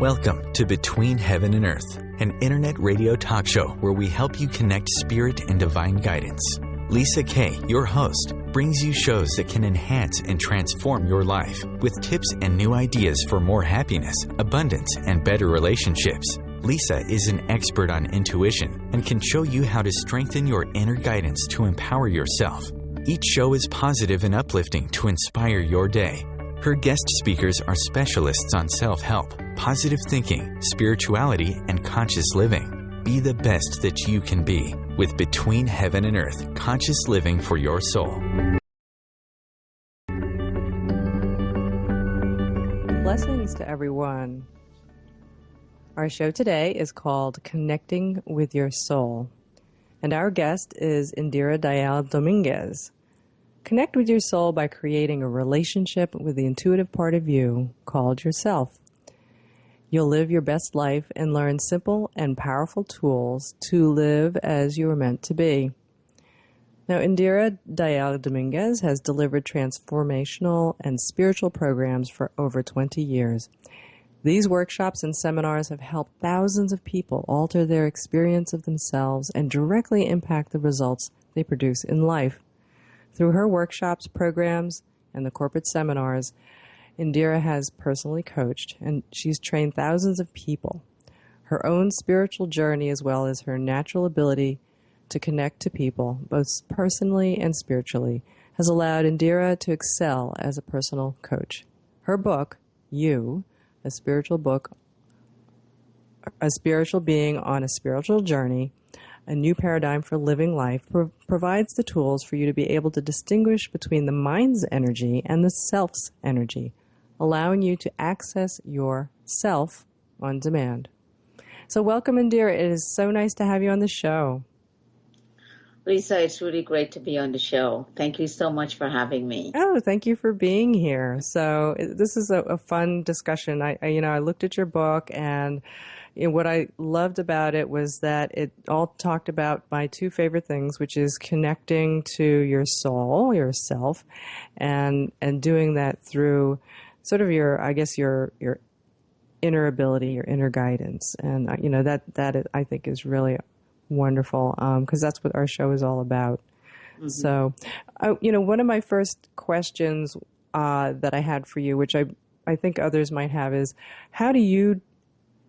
Welcome to Between Heaven and Earth, an internet radio talk show where we help you connect spirit and divine guidance. Lisa Kay, your host, brings you shows that can enhance and transform your life with tips and new ideas for more happiness, abundance, and better relationships. Lisa is an expert on intuition and can show you how to strengthen your inner guidance to empower yourself. Each show is positive and uplifting to inspire your day. Her guest speakers are specialists on self-help, positive thinking, spirituality, and conscious living. Be the best that you can be with Between Heaven and Earth, conscious living for your soul. Blessings to everyone. Our show today is called Connecting with Your Soul, and our guest is Indira Dyal Dominguez. Connect with your soul by creating a relationship with the intuitive part of you called yourself. You'll live your best life and learn simple and powerful tools to live as you are meant to be. Now, Indira Dyal Dominguez has delivered transformational and spiritual programs for over 20 years. These workshops and seminars have helped thousands of people alter their experience of themselves and directly impact the results they produce in life. Through her workshops, programs, and the corporate seminars, Indira has personally coached, and she's trained thousands of people. Her own spiritual journey, as well as her natural ability to connect to people, both personally and spiritually, has allowed Indira to excel as a personal coach. Her book, You, a spiritual being on a spiritual journey, a new paradigm for living life, provides the tools for you to be able to distinguish between the mind's energy and the self's energy, allowing you to access your self on demand. So welcome, Indira. It is so nice to have you on the show. Lisa, it's really great to be on the show. Thank you so much for having me. Oh, thank you for being here. So this is a fun discussion. I looked at your book, and what I loved about it was that it all talked about my two favorite things, which is connecting to your soul, yourself, and doing that through sort of your inner ability, your inner guidance. And, that I think is really wonderful, because that's what our show is all about. Mm-hmm. So, one of my first questions that I had for you, which I think others might have, is how do you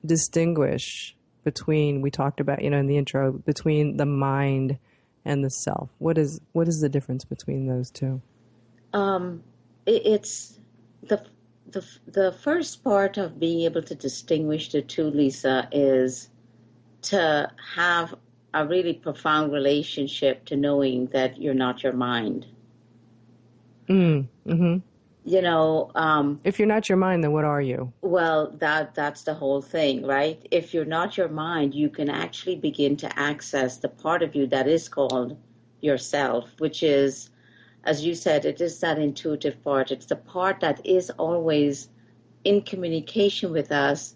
distinguish between, we talked about, in the intro, between the mind and the self? What is the difference between those two? It's the first part of being able to distinguish the two, Lisa, is to have a really profound relationship to knowing that you're not your mind. Mm-hmm. If you're not your mind, then what are you? Well, that's the whole thing, right? If you're not your mind, you can actually begin to access the part of you that is called yourself, which is, as you said, it is that intuitive part. It's the part that is always in communication with us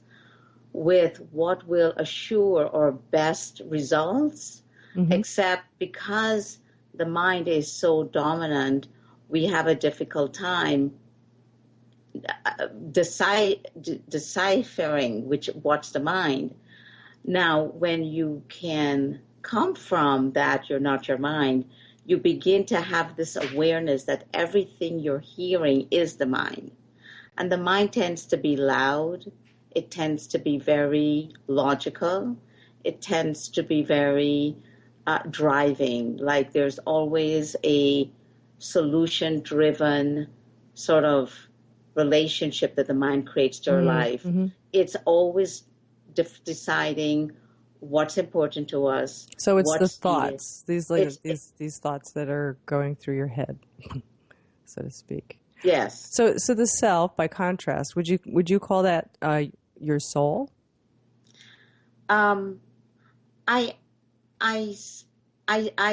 with what will assure our best results, mm-hmm. except because the mind is so dominant, we have a difficult time deciphering what's the mind. Now, when you can come from that you're not your mind, you begin to have this awareness that everything you're hearing is the mind. And the mind tends to be loud. It tends to be very logical. It tends to be very driving. Like there's always a solution-driven sort of relationship that the mind creates to our life. Mm-hmm. It's always deciding what's important to us. So it's the thoughts, these thoughts that are going through your head, so to speak. Yes. So the self, by contrast, would you call that your soul? I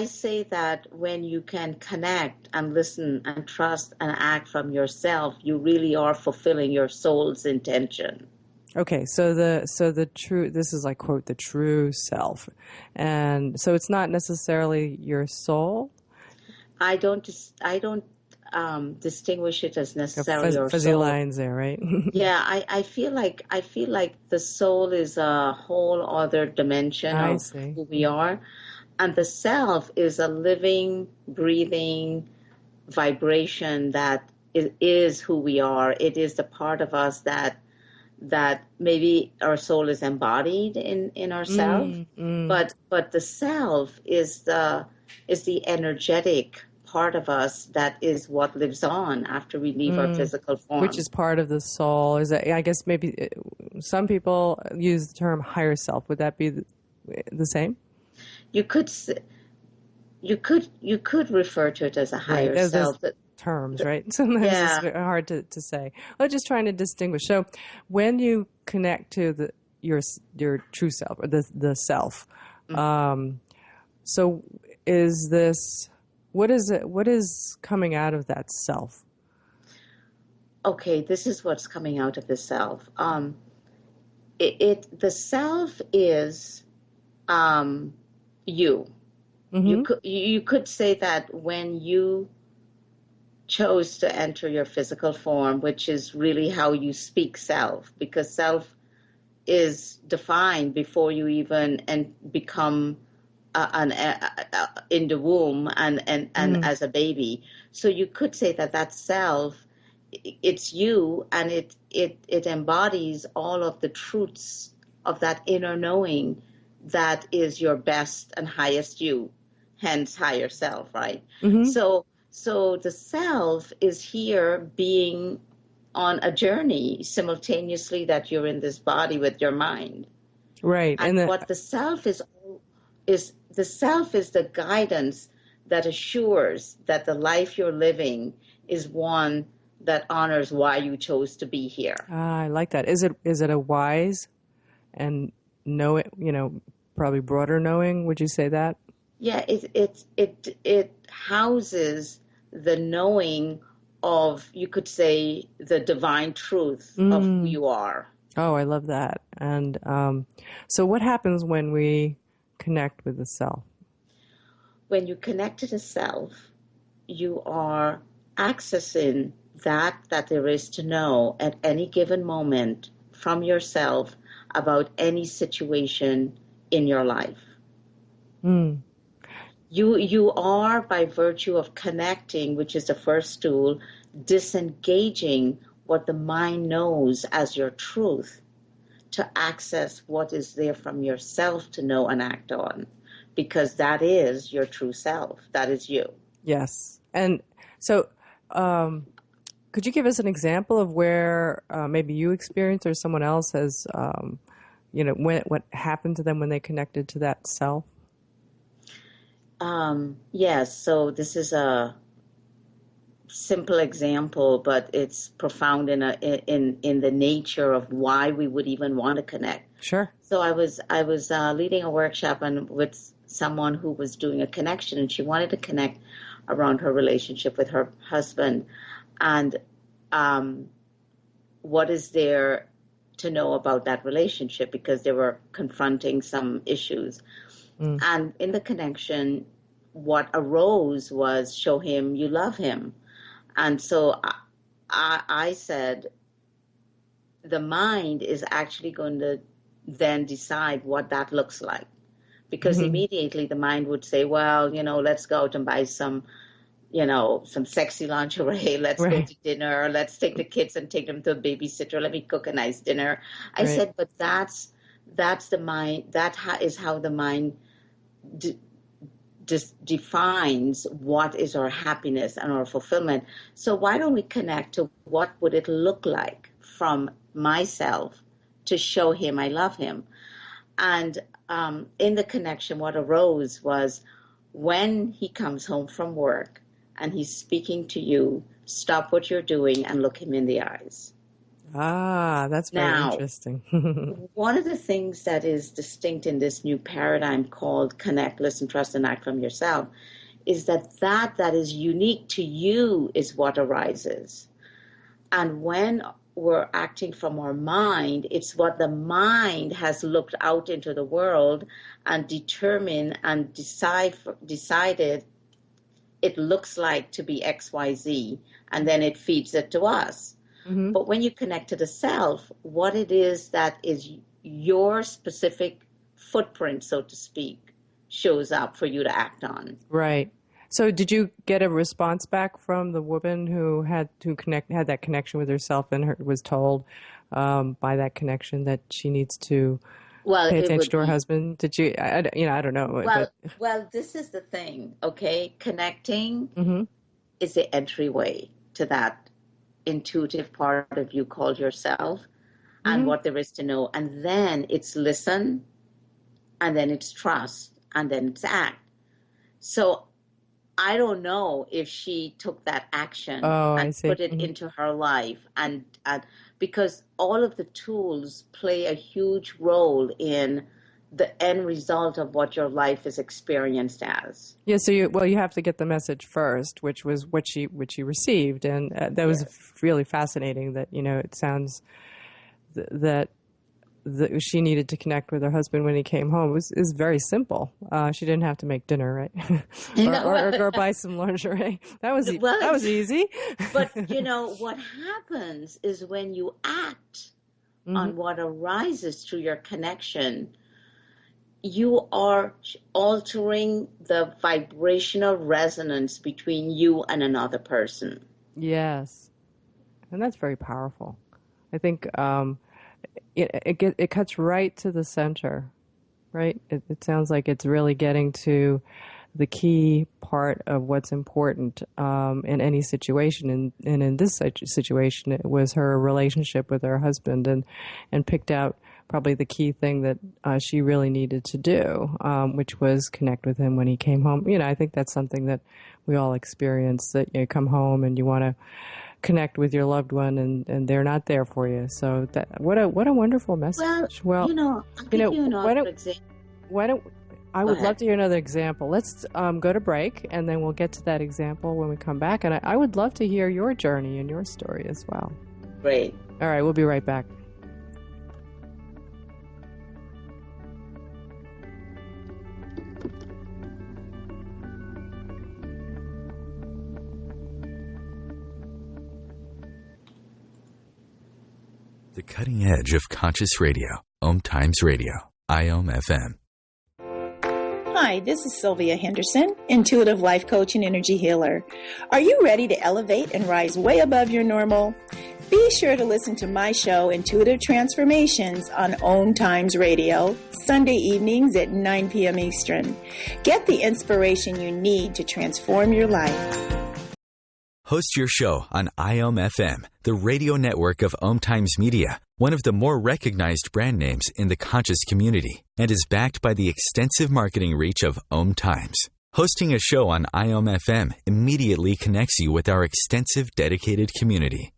say that when you can connect and listen and trust and act from yourself, you really are fulfilling your soul's intention. Okay, so the true, this is like, quote, the true self. And so it's not necessarily your soul? I don't distinguish it as Got necessarily our fuzzy soul. lines there, right? Yeah, I feel like the soul is a whole other dimension I of see. who we are, and the self is a living, breathing vibration that is who we are. It is the part of us that maybe our soul is embodied in ourself, Mm, mm. but the self is the energetic part of us that is what lives on after we leave our Mm. physical Which form. is part of the soul. Is that, I guess maybe some people use the term higher self. Would that be the same? You could you could refer to it as a Right. higher There's self. That, terms, right? Sometimes it's yeah. hard to say. I'm just trying to distinguish. So when you connect to your true self or the self, so is this what is it? What is coming out of that self? Okay, this is what's coming out of the self. The self is you. Mm-hmm. You could say that when you chose to enter your physical form, which is really how you speak self, because self is defined before you even and become in the womb and Mm. as a baby. So you could say that that self, it's you, and it embodies all of the truths of that inner knowing that is your best and highest you, hence higher self, right? Mm-hmm. So the self is here being on a journey simultaneously that you're in this body with your mind. Right. And And then what the self is the self is the guidance that assures that the life you're living is one that honors why you chose to be here. I like that. Is it a wise and know it? Probably broader knowing. Would you say that? Yeah, it houses the knowing of, you could say, the divine truth of who Mm. you are. Oh, I love that. And so, what happens when we connect with the self? When you connect to the self, you are accessing that there is to know at any given moment from yourself about any situation in your life. Mm. You are, by virtue of connecting, which is the first tool, disengaging what the mind knows as your truth to access what is there from yourself to know and act on, because that is your true self. That is you. Yes. And so, could you give us an example of where maybe you experienced or someone else has, what happened to them when they connected to that self? Yes, so this is a simple example, but it's profound in the nature of why we would even want to connect. Sure. So I was leading a workshop and with someone who was doing a connection, and she wanted to connect around her relationship with her husband, and um, what is there to know about that relationship, because they were confronting some issues. Mm. And in the connection, what arose was, show him you love him. And so I said, the mind is actually going to then decide what that looks like. Because immediately the mind would say, well, let's go out and buy some sexy lingerie. Let's go Right. to dinner. Let's take the kids and take them to a babysitter. Let me cook a nice dinner. I Right. said, but that's the mind. Is how the mind just defines what is our happiness and our fulfillment. So why don't we connect to what would it look like from myself to show him I love him? And in the connection, what arose was, when he comes home from work and he's speaking to you, stop what you're doing and look him in the eyes. Ah, that's very Now, interesting. one of the things that is distinct in this new paradigm called connect, listen, trust, and act from yourself is that is unique to you is what arises. And when we're acting from our mind, it's what the mind has looked out into the world and determined and decided it looks like to be XYZ, and then it feeds it to us. Mm-hmm. But when you connect to the self, what it is that is your specific footprint, so to speak, shows up for you to act on. Right. So did you get a response back from the woman who had that connection with herself and was told by that connection that she needs to pay attention to her husband? Did you, I don't know. Well, this is the thing, okay? Connecting Mm-hmm. is the entryway to that intuitive part of you called yourself and Mm-hmm. what there is to know. And then it's listen, and then it's trust, and then it's act. So I don't know if she took that action and put it into her life, and because all of the tools play a huge role in the end result of what your life is experienced as. Yeah, so you have to get the message first, which was what she received, and that was really fascinating. That it sounds that she needed to connect with her husband when he came home. It was very simple. She didn't have to make dinner, right? or go buy some lingerie. That was easy. But what happens is when you act on what arises through your connection, you are altering the vibrational resonance between you and another person. Yes, and that's very powerful. I think it cuts right to the center, right? It sounds like it's really getting to the key part of what's important in any situation. And in this situation, it was her relationship with her husband, and picked out probably the key thing that she really needed to do, which was connect with him when he came home. I think that's something that we all experience, that you come home and you want to connect with your loved one, and they're not there for you. So what a wonderful message. Well, I'll give you another example. I would love to hear another example. Let's go to break, and then we'll get to that example when we come back. And I would love to hear your journey and your story as well. Great. All right, we'll be right back. The cutting edge of conscious radio. OMTimes Radio. IOM FM. Hi, this is Sylvia Henderson, intuitive life coach and energy healer. Are you ready to elevate and rise way above your normal? Be sure to listen to my show, Intuitive Transformations, on OMTimes Radio, Sunday evenings at 9 p.m. Eastern. Get the inspiration you need to transform your life. Host your show on IOM FM, the radio network of OMTimes Media, one of the more recognized brand names in the conscious community, and is backed by the extensive marketing reach of OMTimes. Hosting a show on IOM FM immediately connects you with our extensive dedicated community.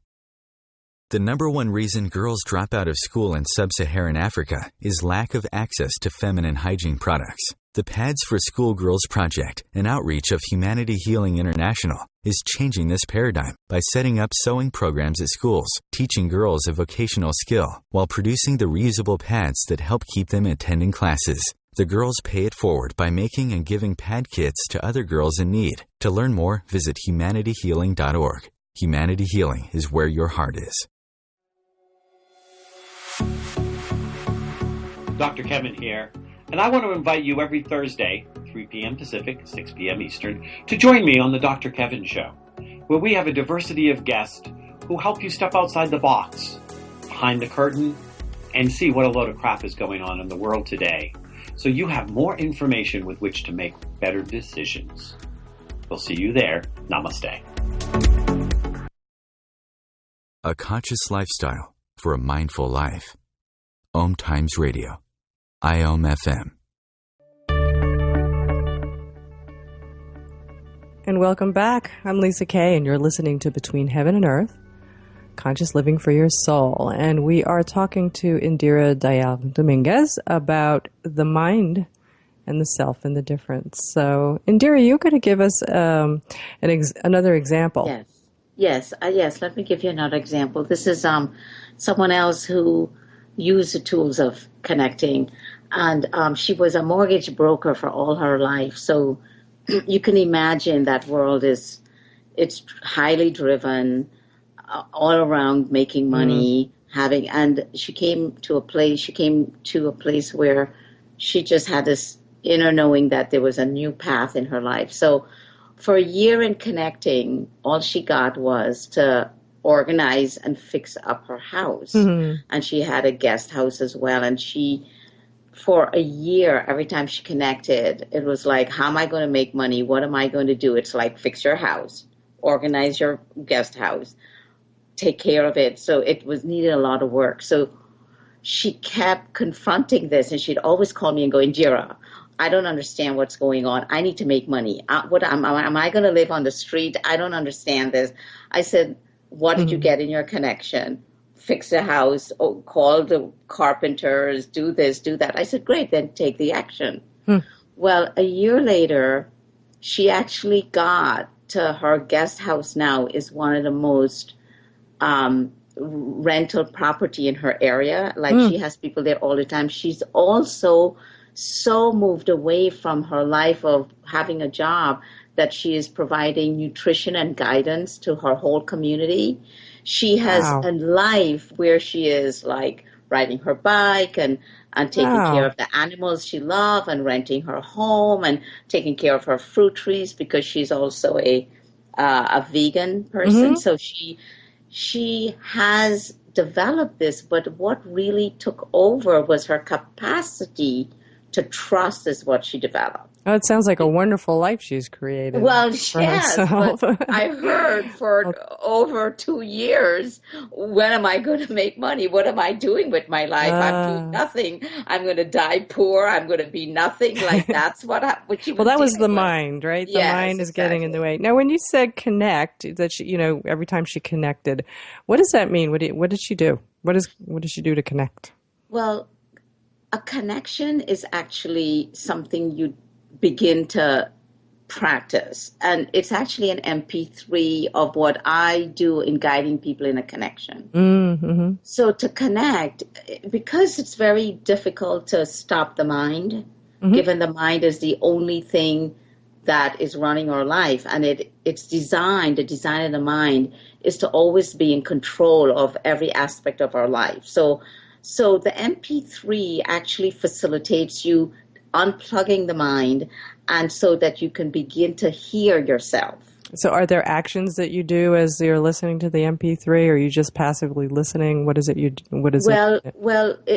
The number one reason girls drop out of school in sub-Saharan Africa is lack of access to feminine hygiene products. The Pads for Schoolgirls Project, an outreach of Humanity Healing International, is changing this paradigm by setting up sewing programs at schools, teaching girls a vocational skill, while producing the reusable pads that help keep them attending classes. The girls pay it forward by making and giving pad kits to other girls in need. To learn more, visit humanityhealing.org. Humanity Healing is where your heart is. Dr. Kevin here, and I want to invite you every Thursday, 3 p.m. Pacific, 6 p.m. Eastern, to join me on the Dr. Kevin Show, where we have a diversity of guests who help you step outside the box, behind the curtain, and see what a load of crap is going on in the world today, so you have more information with which to make better decisions. We'll see you there. Namaste. A conscious lifestyle for a mindful life. OMTimes Radio. IOM FM. And welcome back. I'm Lisa Kay, and you're listening to Between Heaven and Earth, Conscious Living for Your Soul. And we are talking to Indira Dyal Dominguez about the mind and the self and the difference. So, Indira, you're going to give us another example. Yes. Let me give you another example. This is someone else who used the tools of connecting, and she was a mortgage broker for all her life. So you can imagine that world it's highly driven, all around making money, and she came to a place where she just had this inner knowing that there was a new path in her life. So for a year in connecting, all she got was to organize and fix up her house. And she had a guest house as well. And for a year, every time she connected, it was like, how am I going to make money? What am I going to do? It's like, fix your house, organize your guest house, take care of it. So it was needed a lot of work. So she kept confronting this, and she'd always call me and go, Indira, I don't understand what's going on. I need to make money. Am I going to live on the street? I don't understand this. I said, what did you get in your connection? Fix the house, call the carpenters, do this, do that. I said, great, then take the action. Well, a year later, she actually got to her guest house now is one of the most rental property in her area. Like she has people there all the time. She's also so moved away from her life of having a job that she is providing nutrition and guidance to her whole community. She has a life where she is like riding her bike and taking care of the animals she loves and renting her home and taking care of her fruit trees because she's also a vegan person. So she has developed this, but what really took over was her capacity to trust is what she developed. Oh, it sounds like a wonderful life she's created. Well, for yes, herself. but I heard for over 2 years, when am I going to make money? What am I doing with my life? I'm doing nothing. I'm going to die poor. I'm going to be nothing. Like that's what she was. Well, that was the with. mind, right? Yes, the mind is getting in the exactly. way. Now, when you said connect, that she, every time she connected, what does that mean? What did she do? What did she do to connect? Well, a connection is actually something you begin to practice. And it's actually an MP3 of what I do in guiding people in a connection. So to connect, because it's very difficult to stop the mind, given the mind is the only thing that is running our life. And the design of the mind is to always be in control of every aspect of our life. So the MP3 actually facilitates you unplugging the mind, and so that you can begin to hear yourself. So are there actions that you do as you're listening to the MP3, or are you just passively listening? What is it you do? Well,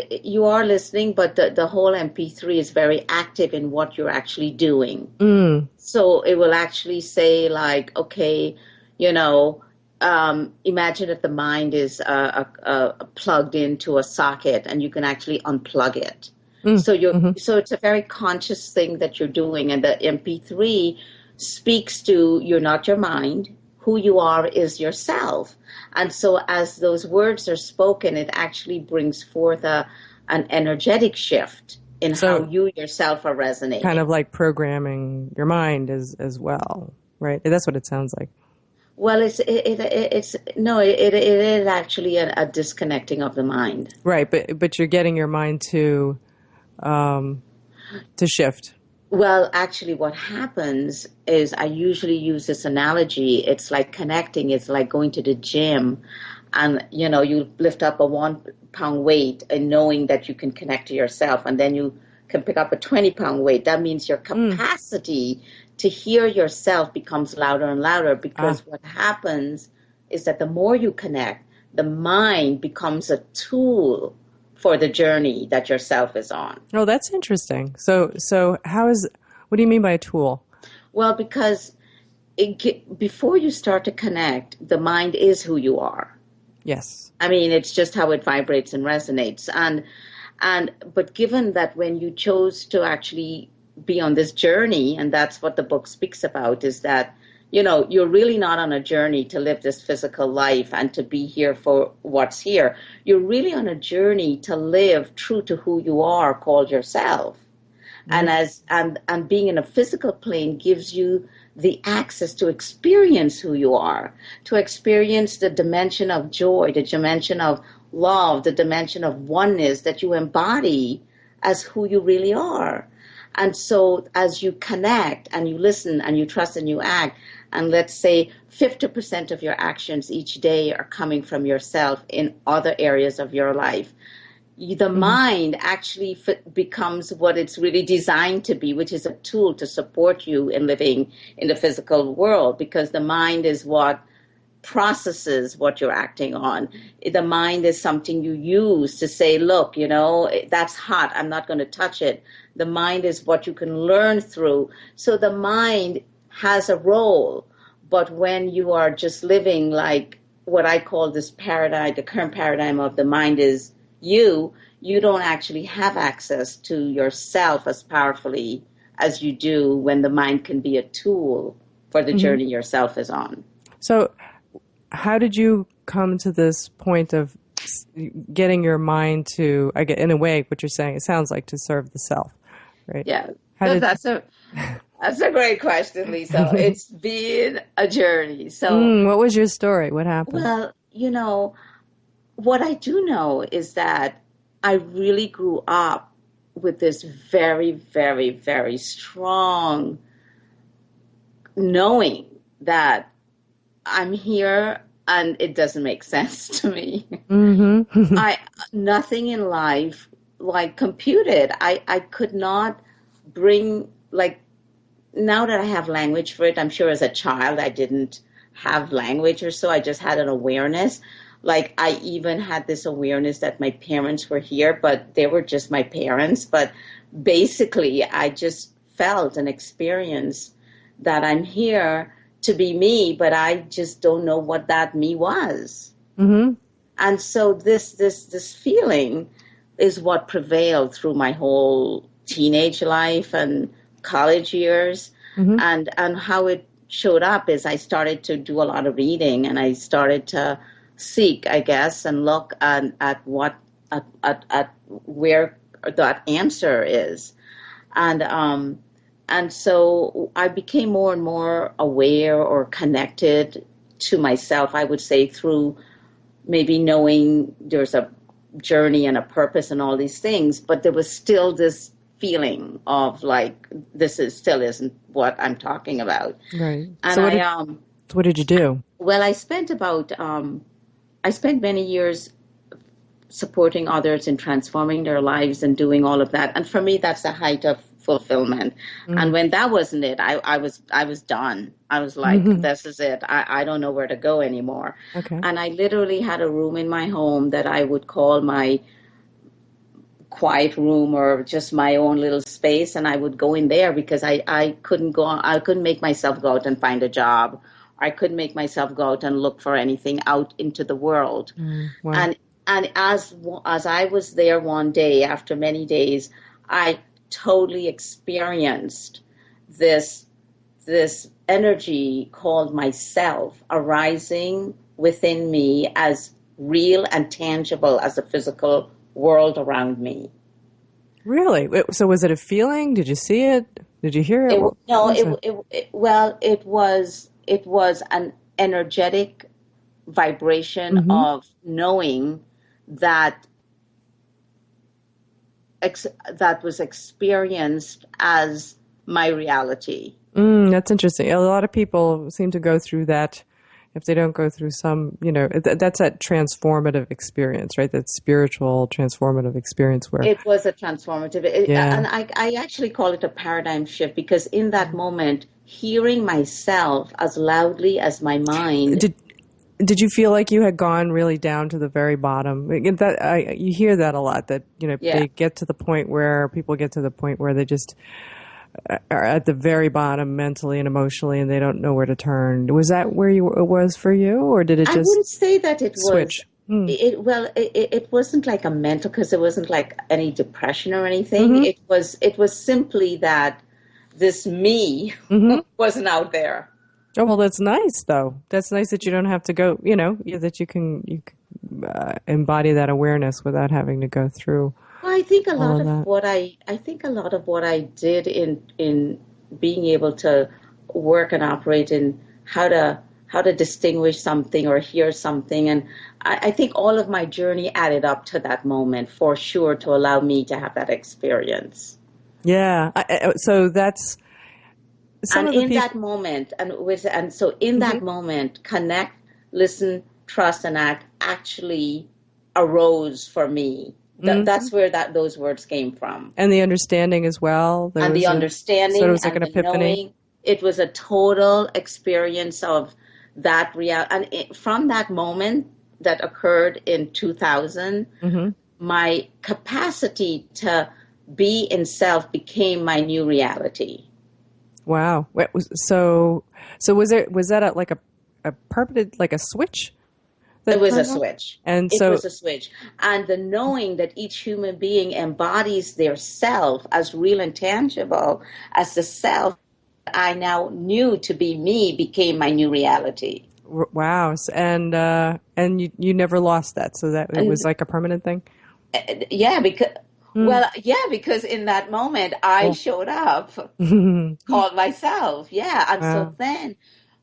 you are listening, but the whole MP3 is very active in what you're actually doing. So it will actually say like, okay, imagine that the mind is plugged into a socket and you can actually unplug it. So so it's a very conscious thing that you're doing, and the MP3 speaks to you're not your mind. Who you are is yourself, and so as those words are spoken, it actually brings forth an energetic shift in how you yourself are resonating. Kind of like programming your mind as well, right? That's what it sounds like. Well, it is actually a disconnecting of the mind, right? But you're getting your mind to shift. Well, actually, what happens is I usually use this analogy. It's like connecting. It's like going to the gym, and you lift up a 1 pound weight and knowing that you can connect to yourself, and then you can pick up a 20-pound weight. That means your capacity to hear yourself becomes louder and louder, because what happens is that the more you connect, the mind becomes a tool for the journey that yourself is on. Oh, that's interesting. So what do you mean by a tool? Well, because before you start to connect, the mind is who you are. Yes. I mean, it's just how it vibrates and resonates. But given that when you chose to actually be on this journey, and that's what the book speaks about, is that you're really not on a journey to live this physical life and to be here for what's here. You're really on a journey to live true to who you are, called yourself. And being in a physical plane gives you the access to experience who you are, to experience the dimension of joy, the dimension of love, the dimension of oneness that you embody as who you really are. And so as you connect and you listen and you trust and you act, and let's say 50% of your actions each day are coming from yourself in other areas of your life, the mind actually becomes what it's really designed to be, which is a tool to support you in living in the physical world, because the mind is what processes what you're acting on. The mind is something you use to say, look, that's hot, I'm not going to touch it. The mind is what you can learn through. So the mind has a role, but when you are just living like what I call this paradigm, the current paradigm of the mind is you don't actually have access to yourself as powerfully as you do when the mind can be a tool for the journey yourself is on. So how did you come to this point of getting your mind to, in a way, what you're saying, it sounds like to serve the self, right? Yeah, that's a great question, Lisa. It's been a journey. So, what was your story? What happened? Well, what I do know is that I really grew up with this very, very, very strong knowing that I'm here and it doesn't make sense to me. Nothing in life computed. I could not bring, now that I have language for it, I'm sure as a child I didn't have language or so. I just had an awareness. I even had this awareness that my parents were here, but they were just my parents. But basically, I just felt and experienced that I'm here to be me, but I just don't know what that me was. And so this feeling is what prevailed through my whole teenage life and college years. And how it showed up is I started to do a lot of reading, and I started to seek, I guess, and look at where that answer is. And so I became more and more aware or connected to myself, I would say, through maybe knowing there's a journey and a purpose and all these things, but there was still this feeling of still isn't what I'm talking about. Right. And so what did you do? Well, I spent many years supporting others in transforming their lives and doing all of that. And for me, that's the height of fulfillment. And when that wasn't it, I was done. I was like, this is it. I don't know where to go anymore. Okay. And I literally had a room in my home that I would call my quiet room or just my own little space. And I would go in there because I couldn't make myself go out and find a job. I couldn't make myself go out and look for anything out into the world. Wow. And as I was there one day, after many days, I totally experienced this energy called myself arising within me as real and tangible as the physical world around me. Really? So was it a feeling? Did you see it? Did you hear it? It was an energetic vibration of knowing that that was experienced as my reality. That's interesting. A lot of people seem to go through that. If they don't go through some, that's that transformative experience, right? That spiritual transformative experience where it was a transformative. And I actually call it a paradigm shift because in that moment, hearing myself as loudly as my mind. Did you feel like you had gone really down to the very bottom? You hear that a lot, that, they get to the point where people get to the point where they just are at the very bottom mentally and emotionally and they don't know where to turn. Was that where it was for you, or did it just I wouldn't say that it switch? It wasn't like a mental, because it wasn't like any depression or anything. It was simply that this me wasn't out there. Oh, well, that's nice, though. That's nice that you don't have to go, that you can embody that awareness without having to go through. Well, I think a lot of what I did in being able to work and operate in how to distinguish something or hear something, and I think all of my journey added up to that moment for sure to allow me to have that experience. Yeah. So that's some And of the in people. that moment, and so in that moment, connect, listen, trust, and act actually arose for me. That's where those words came from. And the understanding as well. There And the was so it understanding was like and an the epiphany. knowing, it was a total experience of that reality. And from that moment that occurred in 2000, my capacity to be in self became my new reality. Wow. So was that like a permanent, like a switch It that was a turned on? switch. And It so, was a switch. And the knowing that each human being embodies their self as real and tangible as the self I now knew to be me became my new reality. wow. And you never lost that. So that it was And like a permanent thing. yeah, Mm. because in that moment I Cool. showed up, called myself. Yeah. And so Wow. then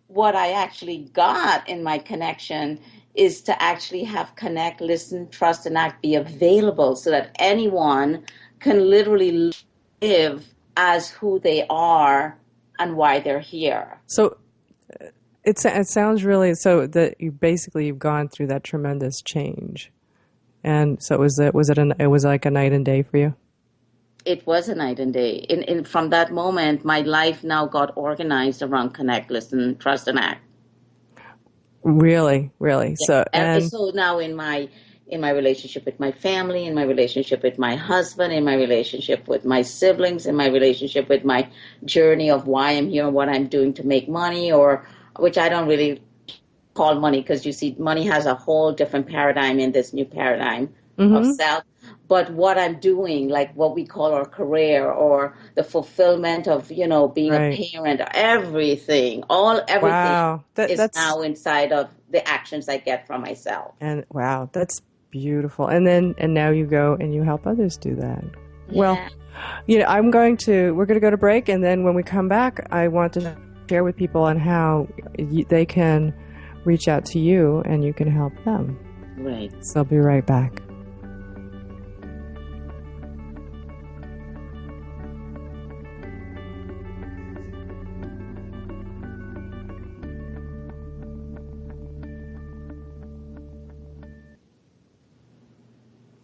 what I actually got in my connection is to actually have connect, listen, trust, and act be available so that anyone can literally live as who they are and why they're here. So it sounds really so that you've gone through that tremendous change. And so it was like a night and day for you? It was a night and day. From that moment, my life now got organized around connect, listen, trust, and act. Really, really. Yeah. So, And and so now in my relationship with my family, in my relationship with my husband, in my relationship with my siblings, in my relationship with my journey of why I'm here and what I'm doing to make money, or which I don't really call money because you see, money has a whole different paradigm in this new paradigm of self. But what I'm doing, like what we call our career or the fulfillment of, being a right. parent, everything Wow. is That's now inside of the actions I get from myself. and wow, that's beautiful. And now you go and you help others do that. Well, Yeah. we're going to go to break, and then when we come back, I want to share with people on how they can reach out to you and you can help them. Right. So I'll be right back.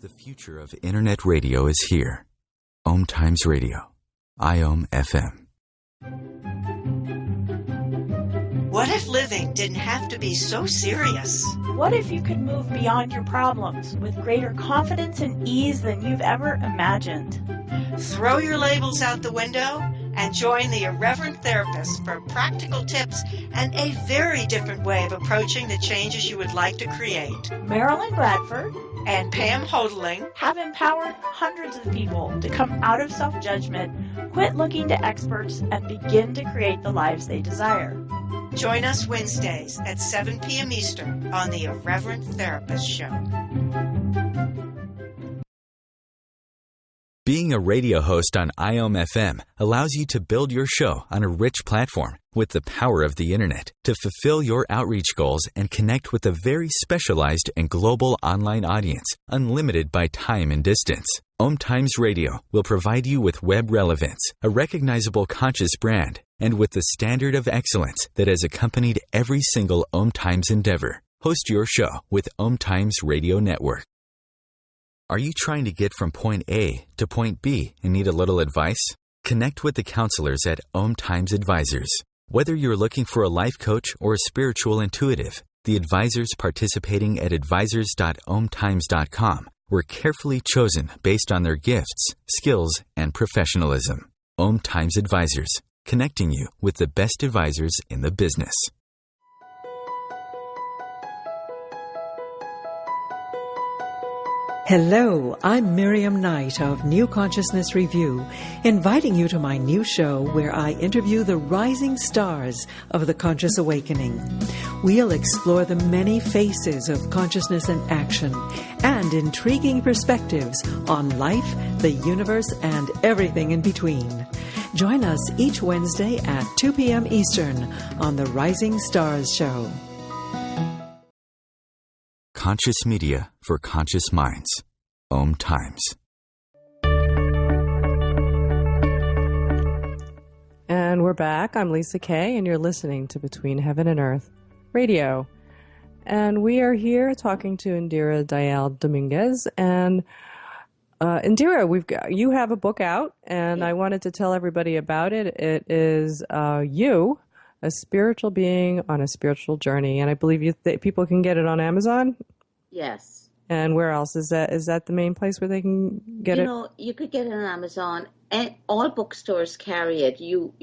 The future of Internet radio is here. OMTimes Radio. IOM FM. What if living didn't have to be so serious? What if you could move beyond your problems with greater confidence and ease than you've ever imagined? Throw your labels out the window and join the Irreverent Therapist for practical tips and a very different way of approaching the changes you would like to create. Marilyn Bradford And Pam Hodling have empowered hundreds of people to come out of self-judgment, quit looking to experts, and begin to create the lives they desire. join us Wednesdays at 7 p.m. Eastern on the Irreverent Therapist Show. Being a radio host on IOM FM allows you to build your show on a rich platform with the power of the internet to fulfill your outreach goals and connect with a very specialized and global online audience, unlimited by time and distance. OMTimes Radio will provide you with web relevance, a recognizable conscious brand, and with the standard of excellence that has accompanied every single OMTimes endeavor. Host your show with OMTimes Radio Network. Are you trying to get from point A to point B and need a little advice? Connect with the counselors at OMTimes Advisors. Whether you're looking for a life coach or a spiritual intuitive, the advisors participating at advisors.omtimes.com were carefully chosen based on their gifts, skills, and professionalism. OMTimes Advisors, connecting you with the best advisors in the business. Hello, I'm Miriam Knight of New Consciousness Review, inviting you to my new show where I interview the rising stars of the conscious awakening. We'll explore the many faces of consciousness and action and intriguing perspectives on life, the universe, and everything in between. Join us each Wednesday at 2 p.m. Eastern on the Rising Stars Show. Conscious media for conscious minds. OMTimes. And we're back. I'm Lisa Kay, and you're listening to Between Heaven and Earth Radio. And we are here talking to Indira Dyal Dominguez. And Indira, you have a book out, and I wanted to tell everybody about it. It is You, a spiritual being on a spiritual journey, and I believe people can get it on Amazon. Yes. And where else is that? Is that the main place where they can get it? You could get it on Amazon, and all bookstores carry it. You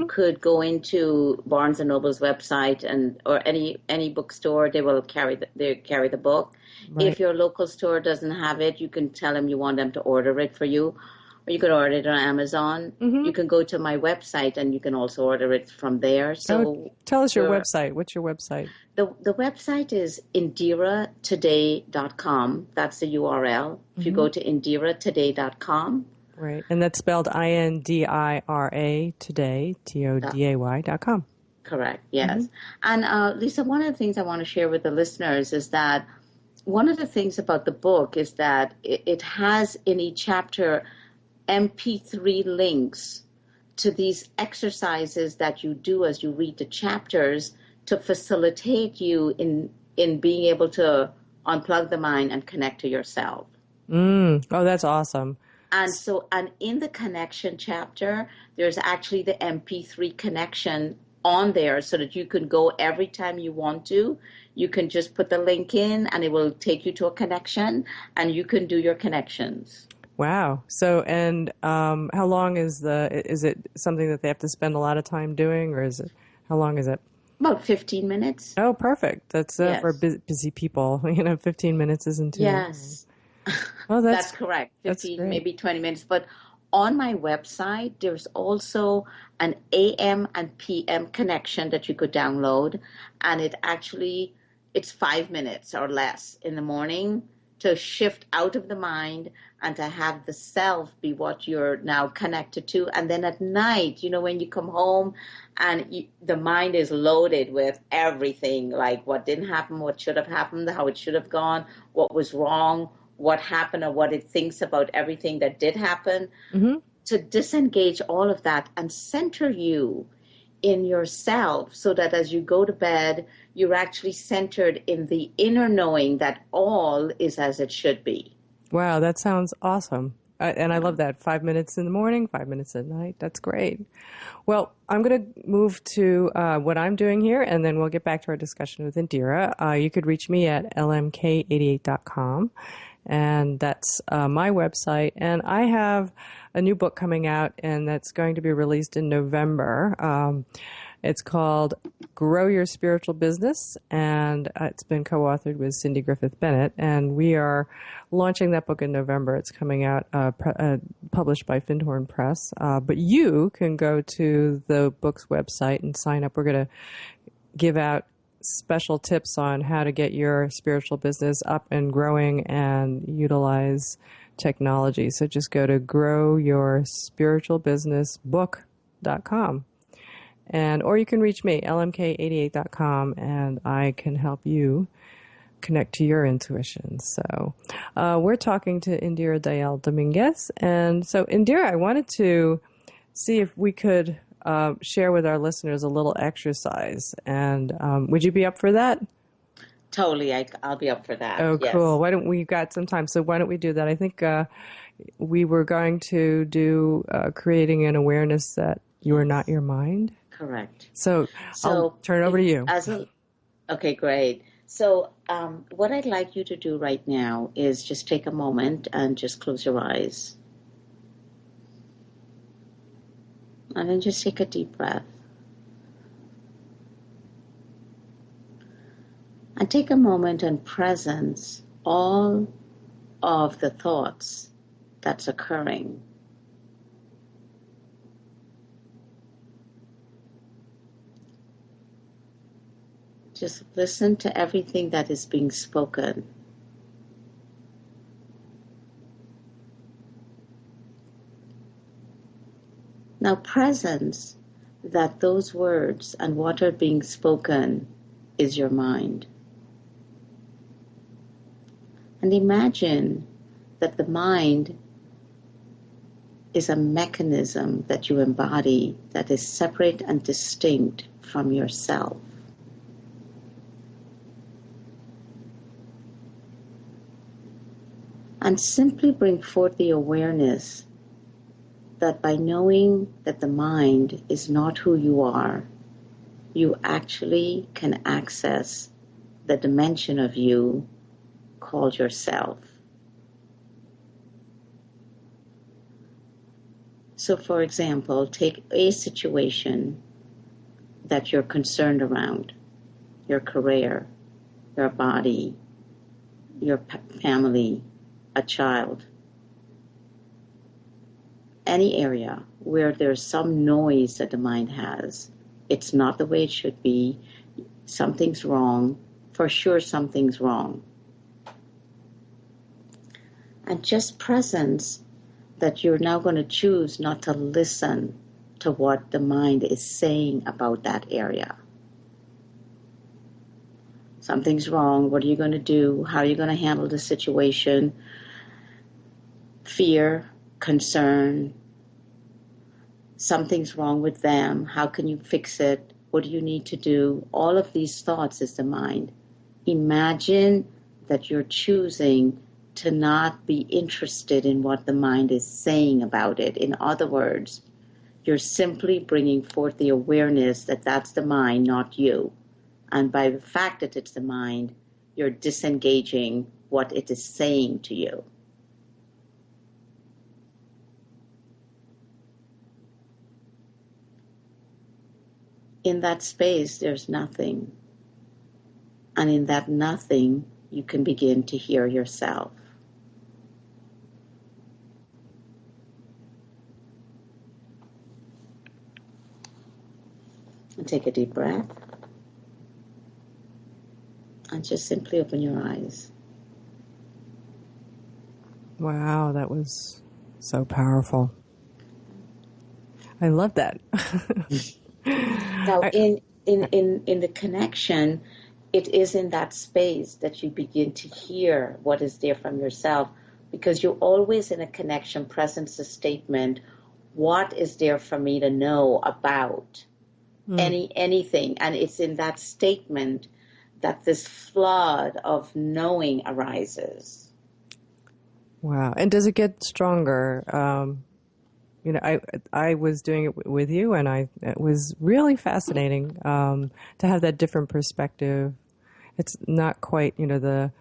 could go into Barnes and Noble's website or any bookstore. They will carry the book. Right. If your local store doesn't have it, you can tell them you want them to order it for you, or you could order it on Amazon. You can go to my website, and you can also order it from there. So tell us your website. What's your website? The website is IndiraToday.com. That's the URL. If you go to IndiraToday.com. Right. And that's spelled INDIRA today, TODAY.com. Correct. Yes. And Lisa, one of the things I want to share with the listeners is that one of the things about the book is that it has in each chapter MP3 links to these exercises that you do as you read the chapters to facilitate you in being able to unplug the mind and connect to yourself. Oh, that's awesome. And in the connection chapter, there's actually the MP3 connection on there so that you can go every time you want to. You can just put the link in and it will take you to a connection and you can do your connections. Wow. So, and how long is it something that they have to spend a lot of time doing, or how long is it? About 15 minutes. Oh, perfect. That's Yes. for busy people. 15 minutes isn't too long. Yes. Oh, that's correct. 15, maybe 20 minutes. But on my website, there's also an AM and PM connection that you could download. And it's 5 minutes or less in the morning to shift out of the mind and to have the self be what you're now connected to. And then at night, when you come home and the mind is loaded with everything, like what didn't happen, what should have happened, how it should have gone, what was wrong, what happened, or what it thinks about everything that did happen, to disengage all of that and center you in yourself so that as you go to bed, you're actually centered in the inner knowing that all is as it should be. Wow, that sounds awesome. And I love that. 5 minutes in the morning, 5 minutes at night. That's great. Well, I'm going to move to what I'm doing here, and then we'll get back to our discussion with Indira. You could reach me at lmk88.com, and that's my website. And I have a new book coming out, and that's going to be released in November. It's called Grow Your Spiritual Business, and it's been co-authored with Cindy Griffith Bennett, and we are launching that book in November. It's coming out published by Findhorn Press, but you can go to the book's website and sign up. We're going to give out special tips on how to get your spiritual business up and growing and utilize technology. So just go to growyourspiritualbusinessbook.com. Or you can reach me, lmk88.com, and I can help you connect to your intuition. So we're talking to Indira Dyal Dominguez. And so, Indira, I wanted to see if we could share with our listeners a little exercise. And would you be up for that? Totally. I'll be up for that. Oh, yes. Cool. We've got some time. So why don't we do that? I think we were going to do creating an awareness that you are not your mind. Correct. So I'll turn it over to you. Okay, great. So what I'd like you to do right now is just take a moment and just close your eyes. And then just take a deep breath. And take a moment and presence all of the thoughts that's occurring. Just listen to everything that is being spoken. Now presence that those words and what are being spoken is your mind. And imagine that the mind is a mechanism that you embody that is separate and distinct from yourself. And simply bring forth the awareness that by knowing that the mind is not who you are, you actually can access the dimension of you called yourself. So, for example, take a situation that you're concerned around, your career, your body, your family, a child, any area where there's some noise that the mind has. It's not the way it should be. Something's wrong. For sure, something's wrong. And just presence that you're now going to choose not to listen to what the mind is saying about that area. Something's wrong. What are you going to do? How are you going to handle the situation? Fear, concern. Something's wrong with them. How can you fix it? What do you need to do? All of these thoughts is the mind. Imagine that you're choosing to not be interested in what the mind is saying about it. In other words, you're simply bringing forth the awareness that that's the mind, not you. And by the fact that it's the mind, you're disengaging what it is saying to you. In that space, there's nothing. And in that nothing, you can begin to hear yourself. And take a deep breath. And just simply open your eyes. Wow, that was so powerful. I love that. Now, in the connection, it is in that space that you begin to hear what is there from yourself, because you're always in a connection, presence, a statement. What is there for me to know about anything? And it's in that statement that this flood of knowing arises. Wow. And does it get stronger? I was doing it with you, and it was really fascinating to have that different perspective. It's not quite, the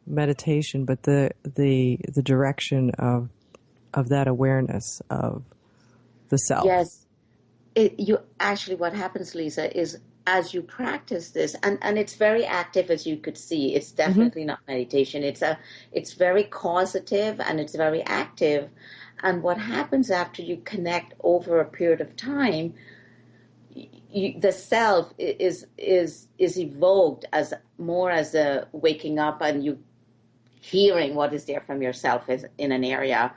meditation, but the direction of that awareness of the self. Yes. What happens, Lisa, is as you practice this, and it's very active, as you could see. It's definitely not meditation. It's very causative and it's very active. And what happens after you connect over a period of time, the self is evoked as more as a waking up, and you hearing what is there from yourself is in an area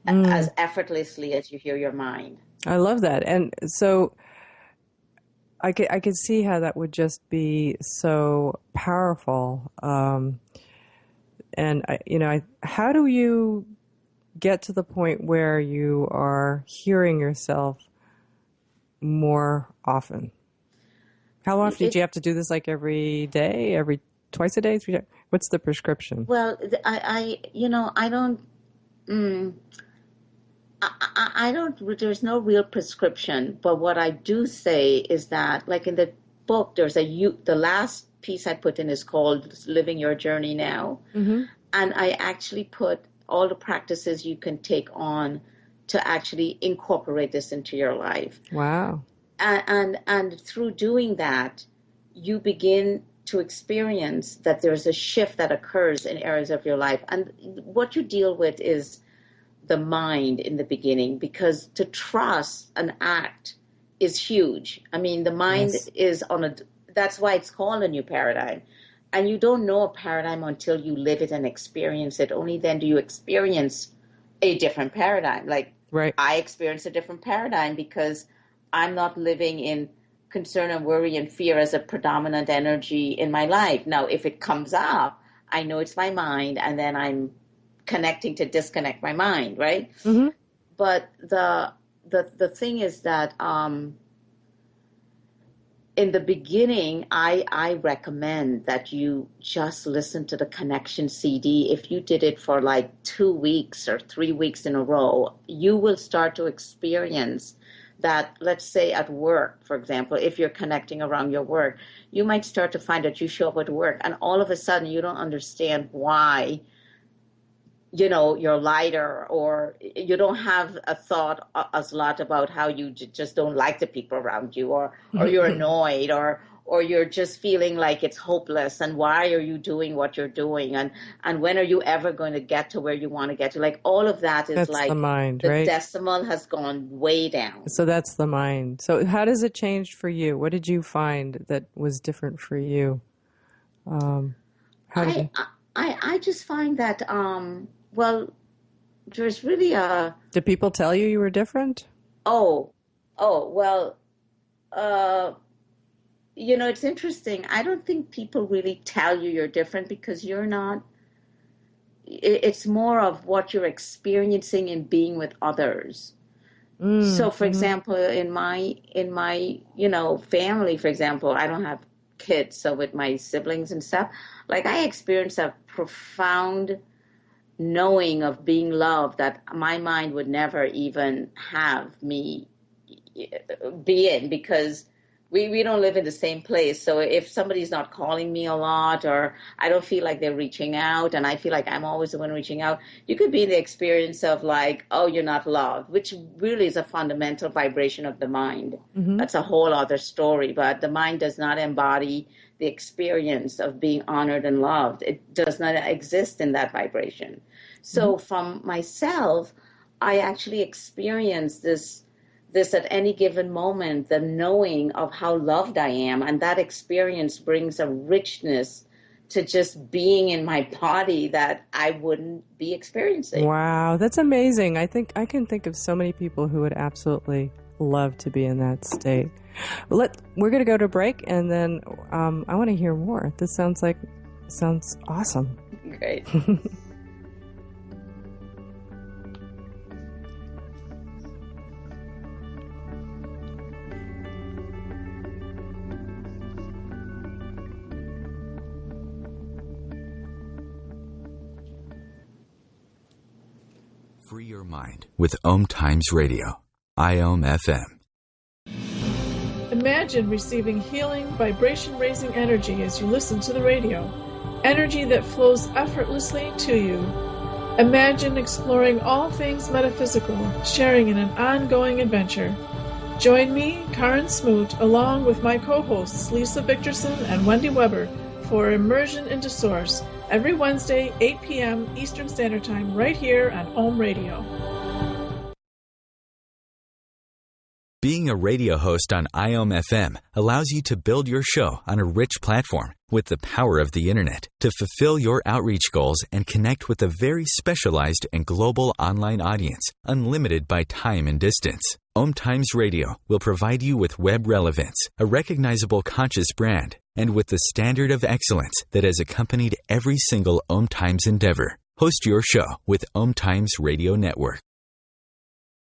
as effortlessly as you hear your mind. I love that. And so I could see how that would just be so powerful. How do you get to the point where you are hearing yourself more often? How often do you have to do this? Like every day, twice a day, 3 days? What's the prescription? Well, there's no real prescription, but what I do say is that, like in the book, the last piece I put in is called Living Your Journey Now. Mm-hmm. And I actually put all the practices you can take on to actually incorporate this into your life. Wow. And through doing that, you begin to experience that there's a shift that occurs in areas of your life. And what you deal with is the mind in the beginning, because to trust an act is huge. I mean, the mind is that's why it's called a new paradigm. And you don't know a paradigm until you live it and experience it. Only then do you experience a different paradigm. Like, right. I experience a different paradigm because I'm not living in concern and worry and fear as a predominant energy in my life. Now, if it comes up, I know it's my mind, and then I'm connecting to disconnect my mind, right? Mm-hmm. but the thing is that in the beginning, I recommend that you just listen to the Connection CD. If you did it for like 2 weeks or 3 weeks in a row, you will start to experience that. Let's say at work, for example, if you're connecting around your work, you might start to find that you show up at work and all of a sudden you don't understand why, you're lighter, or you don't have a thought as lot about how you just don't like the people around you, or you're annoyed, or you're just feeling like it's hopeless, and why are you doing what you're doing, and when are you ever going to get to where you want to get to? Like all of that is That's like the mind, the right? decimal has gone way down. So that's the mind. So how does it change for you? What did you find that was different for you? I just find that well, there's really Did people tell you were different? Well, it's interesting. I don't think people really tell you you're different because you're not. It's more of what you're experiencing in being with others. So, for example, in my family, for example, I don't have kids, so with my siblings and stuff, like I experienced a profound knowing of being loved that my mind would never even have me be in, because we don't live in the same place. So if somebody's not calling me a lot, or I don't feel like they're reaching out, and I feel like I'm always the one reaching out, you could be in the experience of like, oh, you're not loved, which really is a fundamental vibration of the mind. That's a whole other story, but the mind does not embody the experience of being honored and loved. It does not exist in that vibration. So from myself, I actually experienced this at any given moment, the knowing of how loved I am. And that experience brings a richness to just being in my body that I wouldn't be experiencing. Wow, that's amazing. I think I can think of so many people who would absolutely love to be in that state. We're going to go to break, and then I want to hear more. This sounds awesome. Great. Free your mind with OMTimes Radio, IOM FM. Imagine receiving healing, vibration-raising energy as you listen to the radio. Energy that flows effortlessly to you. Imagine exploring all things metaphysical, sharing in an ongoing adventure. Join me, Karen Smoot, along with my co-hosts Lisa Victorson and Wendy Weber for Immersion into Source, every Wednesday, 8 p.m. Eastern Standard Time, right here on OM Radio. Being a radio host on IOM FM allows you to build your show on a rich platform with the power of the internet to fulfill your outreach goals and connect with a very specialized and global online audience, unlimited by time and distance. OMTimes Radio will provide you with web relevance, a recognizable conscious brand, and with the standard of excellence that has accompanied every single OMTimes endeavor. Host your show with OMTimes Radio Network.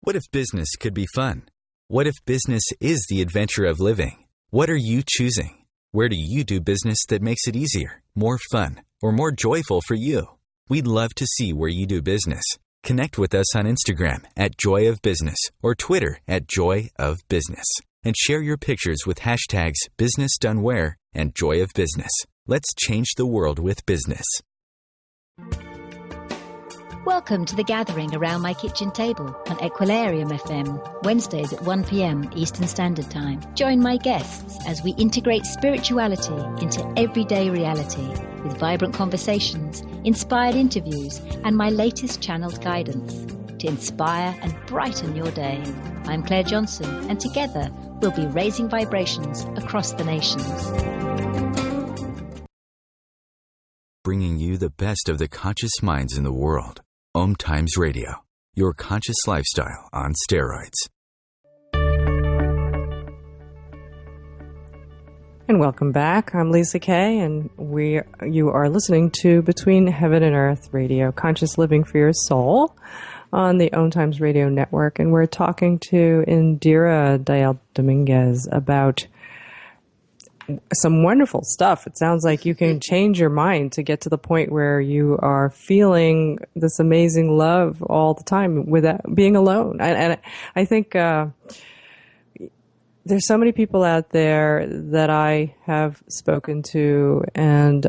What if business could be fun? What if business is the adventure of living? What are you choosing? Where do you do business that makes it easier, more fun, or more joyful for you? We'd love to see where you do business. Connect with us on Instagram at Joy of Business or Twitter at Joy of Business, and share your pictures with hashtags BusinessDoneWhere and Joy of Business. Let's change the world with business. Welcome to The Gathering Around My Kitchen Table on Equilarium FM, Wednesdays at 1 p.m. Eastern Standard Time. Join my guests as we integrate spirituality into everyday reality with vibrant conversations, inspired interviews, and my latest channeled guidance to inspire and brighten your day. I'm Claire Johnson, and together we'll be raising vibrations across the nations. Bringing you the best of the conscious minds in the world. OMTimes Radio, your conscious lifestyle on steroids. And welcome back. I'm Lisa Kay, and you are listening to Between Heaven and Earth Radio, Conscious Living for Your Soul. on the OMTimes Radio Network, and we're talking to Indira Dyal Dominguez about some wonderful stuff. It sounds like you can change your mind to get to the point where you are feeling this amazing love all the time without being alone. And I think there's so many people out there that I have spoken to, and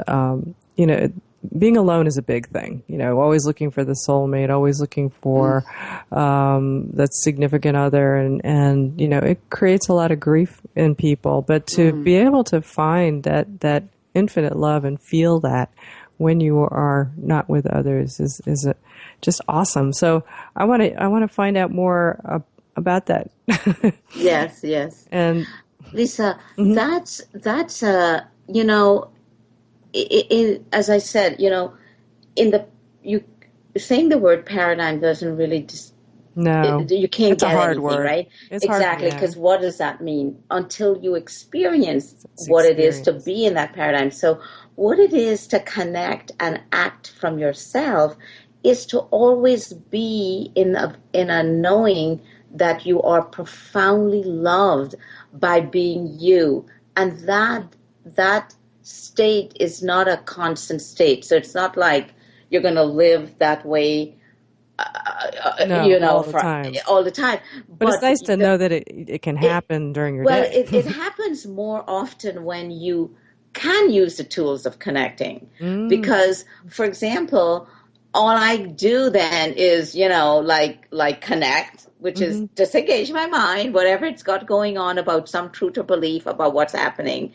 being alone is a big thing. Always looking for the soulmate, always looking for that significant other, and it creates a lot of grief in people. But to be able to find that infinite love and feel that when you are not with others is just awesome. So I want to find out more about that. Yes. And Lisa, that's as I said, saying the word paradigm doesn't really no, you can't it's get a hard anything, word. right? It's exactly, because what does that mean until you experience what it is to be in that paradigm? So what it is to connect and act from yourself is to always be in a knowing that you are profoundly loved by being you, and that state is not a constant state. So it's not like you're going to live that way, all the time. But it's nice to know that it can happen during your day. Well, it happens more often when you can use the tools of connecting. Because, for example, all I do then is, like connect, which is disengage my mind, whatever it's got going on about some truth or belief about what's happening.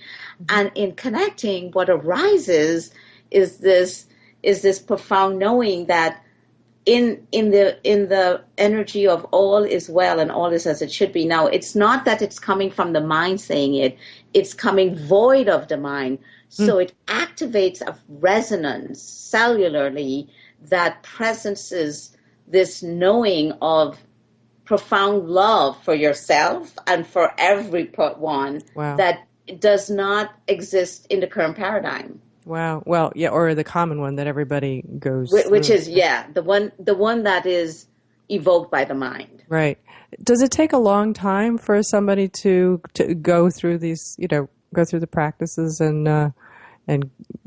And in connecting, what arises is this profound knowing that in the energy of all is well and all is as it should be. Now, it's not that it's coming from the mind saying it, it's coming void of the mind. So it activates a resonance cellularly that presences this knowing of profound love for yourself and for everyone that does not exist in the current paradigm. Wow. Well, yeah, or the common one that everybody goes through. Which is, the one that is evoked by the mind. Right. Does it take a long time for somebody to go through these, go through the practices and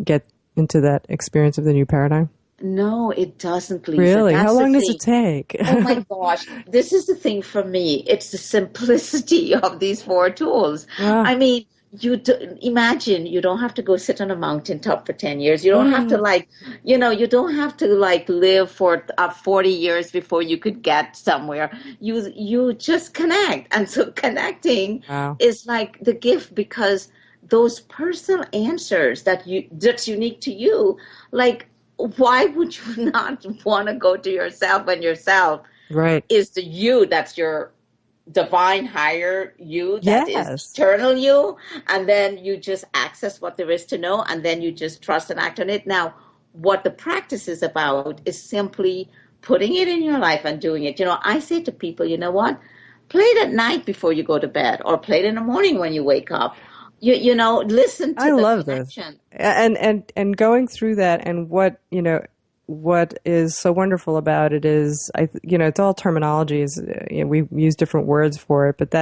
get into that experience of the new paradigm? No, it doesn't, Lisa. Really? That's How long does it take? Oh my gosh. This is the thing for me. It's the simplicity of these 4 tools. I mean, imagine you don't have to go sit on a mountaintop for 10 years. You don't have to you don't have to live for 40 years before you could get somewhere. You just connect. And so connecting is like the gift, because those personal answers that's unique to you, why would you not want to go to yourself when yourself is the you, that's your divine higher you, that is eternal you, and then you just access what there is to know, and then you just trust and act on it. Now, what the practice is about is simply putting it in your life and doing it. I say to people, what? Play it at night before you go to bed, or play it in the morning when you wake up. Listen to the connection. And going through that, and what is so wonderful about it is, it's all terminologies. We use different words for it, but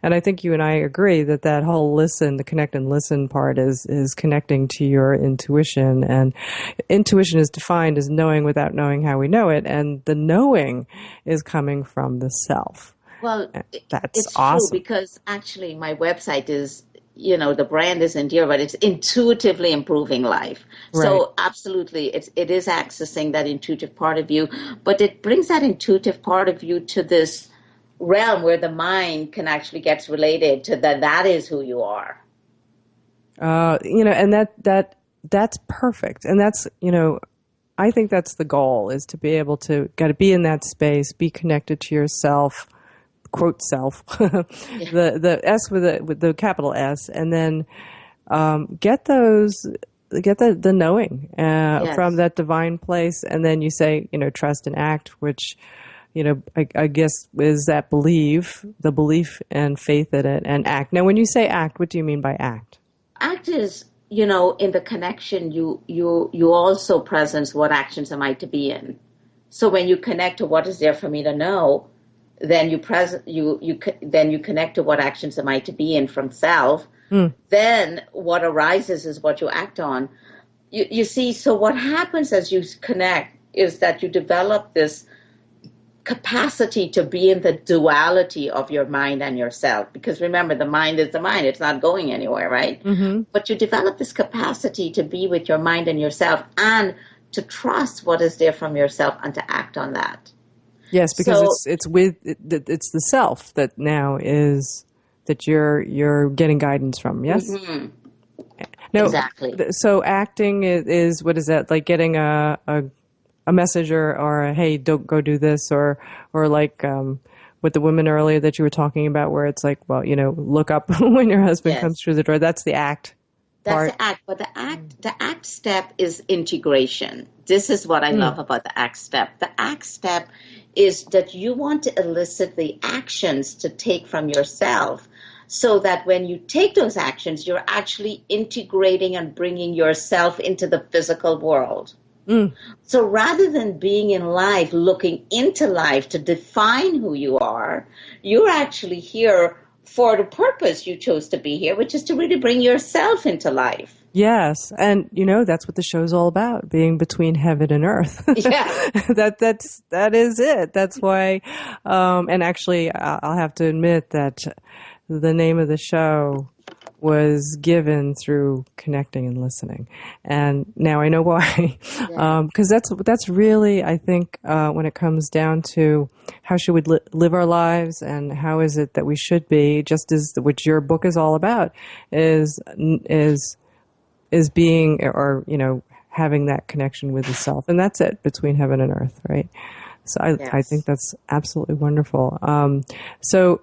and I think you and I agree that whole the connect and listen part is connecting to your intuition. And intuition is defined as knowing without knowing how we know it. And the knowing is coming from the self. Well, it's awesome. True, because actually my website is, the brand is Indira, but it's intuitively improving life. Right. So absolutely, it is accessing that intuitive part of you, but it brings that intuitive part of you to this realm where the mind can actually get related to that is who you are. And that's perfect. And that's, I think that's the goal, is to be able to be in that space, be connected to yourself, quote self, the S with the capital S, and then get the knowing from that divine place, and then you say, trust and act, which I guess is that the belief and faith in it, and act. Now, when you say act, what do you mean by act? Act is, in the connection, you also presence what actions am I to be in. So when you connect to what is there for me to know, then you connect to what actions am I to be in from self. Then what arises is what you act on. You see, so what happens as you connect is that you develop this capacity to be in the duality of your mind and yourself. Because remember, the mind is the mind. It's not going anywhere, right? But you develop this capacity to be with your mind and yourself and to trust what is there from yourself and to act on that. Yes, because it's the self that now is that you're getting guidance from. Yes. No, exactly. So acting is what is that, like getting a message or a, hey, don't go do this, or like with the women earlier that you were talking about, where it's like, well, look up when your husband comes through the door. That's the act. That's the act, but the act step is integration. This is what I love about the act step. The act step is that you want to elicit the actions to take from yourself, so that when you take those actions, you're actually integrating and bringing yourself into the physical world. So rather than being in life, looking into life to define who you are, you're actually here for the purpose you chose to be here, which is to really bring yourself into life. Yes, and that's what the show's all about, being between heaven and earth. Yeah. that is it. That's why, and actually, I'll have to admit that the name of the show was given through connecting and listening, and now I know why. Because that's really, I think, when it comes down to how should we live our lives and how is it that we should be, just as which your book is all about, is being, or having that connection with the self, and that's it, between heaven and earth, right? So I think that's absolutely wonderful. So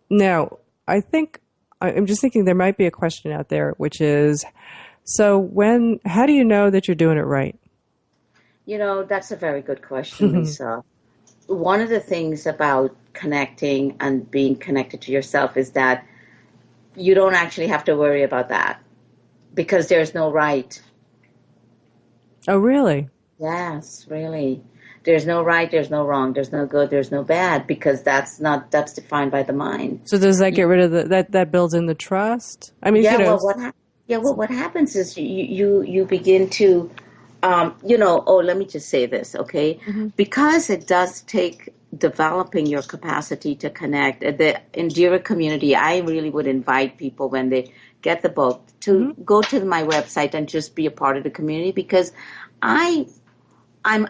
now I'm just thinking there might be a question out there, which is, so how do you know that you're doing it right? That's a very good question, Lisa. One of the things about connecting and being connected to yourself is that you don't actually have to worry about that, because there's no right. Oh, really? Yes, really. There's no right, there's no wrong, there's no good, there's no bad, because that's defined by the mind. So does that get rid of that builds in the trust? I mean, what happens is you begin to, let me just say this, okay? Because it does take developing your capacity to connect. The Indira community, I really would invite people when they get the book to go to my website and just be a part of the community, because I'm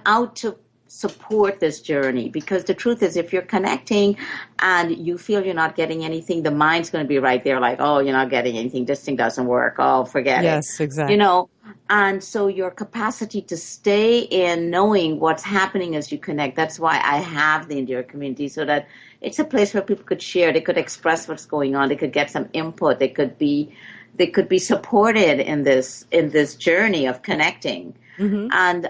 out to support this journey. Because the truth is, if you're connecting and you feel you're not getting anything, the mind's going to be right there like, oh, you're not getting anything, this thing doesn't work, oh, forget it. Yes, exactly. And so your capacity to stay in knowing what's happening as you connect, that's why I have the Indira community, so that it's a place where people could share, they could express what's going on, they could get some input, they could be supported in this journey of connecting. And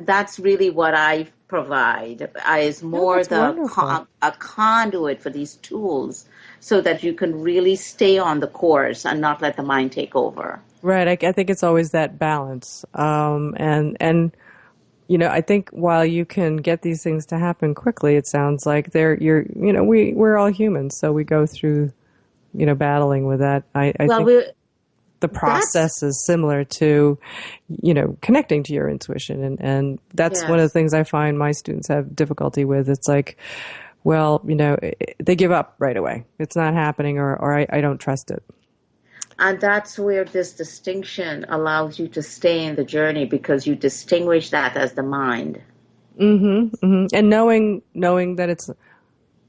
that's really what I provide, is more a conduit for these tools, so that you can really stay on the course and not let the mind take over. Right. I think it's always that balance. And I think while you can get these things to happen quickly, it sounds like we're all humans, so we go through, battling with that. I think the process is similar to, connecting to your intuition. And that's one of the things I find my students have difficulty with. It's like, well, they give up right away. It's not happening, or I don't trust it. And that's where this distinction allows you to stay in the journey, because you distinguish that as the mind. And knowing that it's,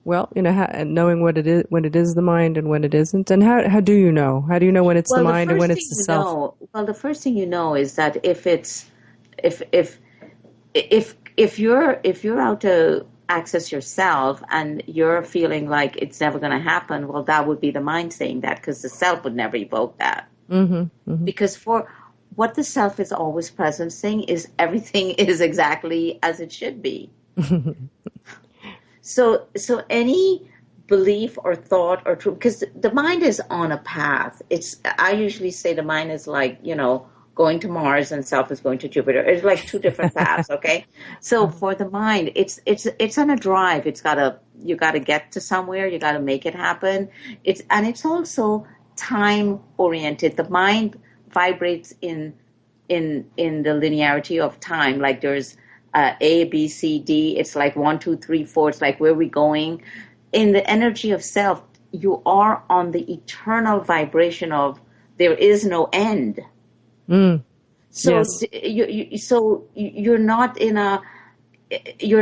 knowing what it is, when it is the mind and when it isn't. And how do you know? How do you know when it's the mind and when it's the self? Well, the first thing you know is that if you're out to access yourself and you're feeling like it's never going to happen, well, that would be the mind saying that, because the self would never evoke that. Because for what the self is always present saying is everything is exactly as it should be. So any belief or thought or truth, because the mind is on a path. I usually say the mind is like, going to Mars and self is going to Jupiter. It's like two different paths, okay? So for the mind, it's on a drive. You gotta get to somewhere, you gotta make it happen. It's also time oriented. The mind vibrates in the linearity of time. Like there's A, B, C, D. It's like 1, 2, 3, 4. It's like where are we going? In the energy of self, you are on the eternal vibration of there is no end. So Yes. you're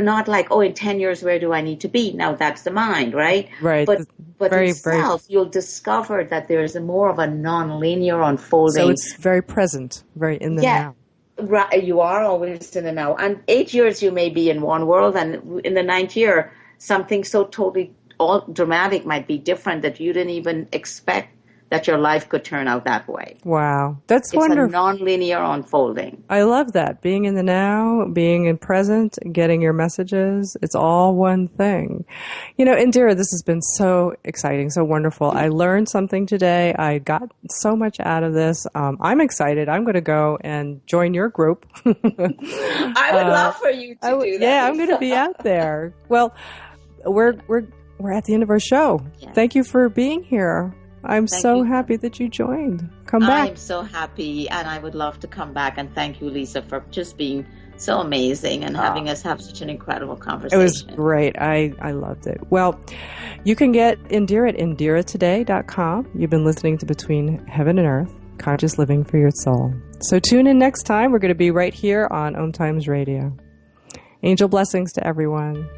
not like, oh, in 10 years, where do I need to be? Now that's the mind, right? Right. But Very, in self, you'll discover that there's more of a non-linear unfolding. So it's very present, very in the now. Right. You are always in the now. And 8 years you may be in one world, and in the ninth year, something so totally dramatic might be different that you didn't even expect that your life could turn out that way. Wow. That's It's wonderful. a non-linear unfolding. I love that. Being in the now, being in present, getting your messages, it's all one thing. You know, Indira, this has been so exciting, so wonderful. I learned something today. I got so much out of this. I'm excited. I'm going to go and join your group. I would love for you to do that. Yeah, I'm going to be out there. Well, we're at the end of our show. Yes. Thank you for being here. I'm so happy that you joined. Come back. I'm so happy, and I would love to come back. And thank you, Lisa, for just being so amazing and having us have such an incredible conversation. It was great. I loved it. Well, you can get Indira at IndiraToday.com. You've been listening to Between Heaven and Earth, Conscious Living for Your Soul. So tune in next time. We're going to be right here on OMTimes Radio. Angel blessings to everyone.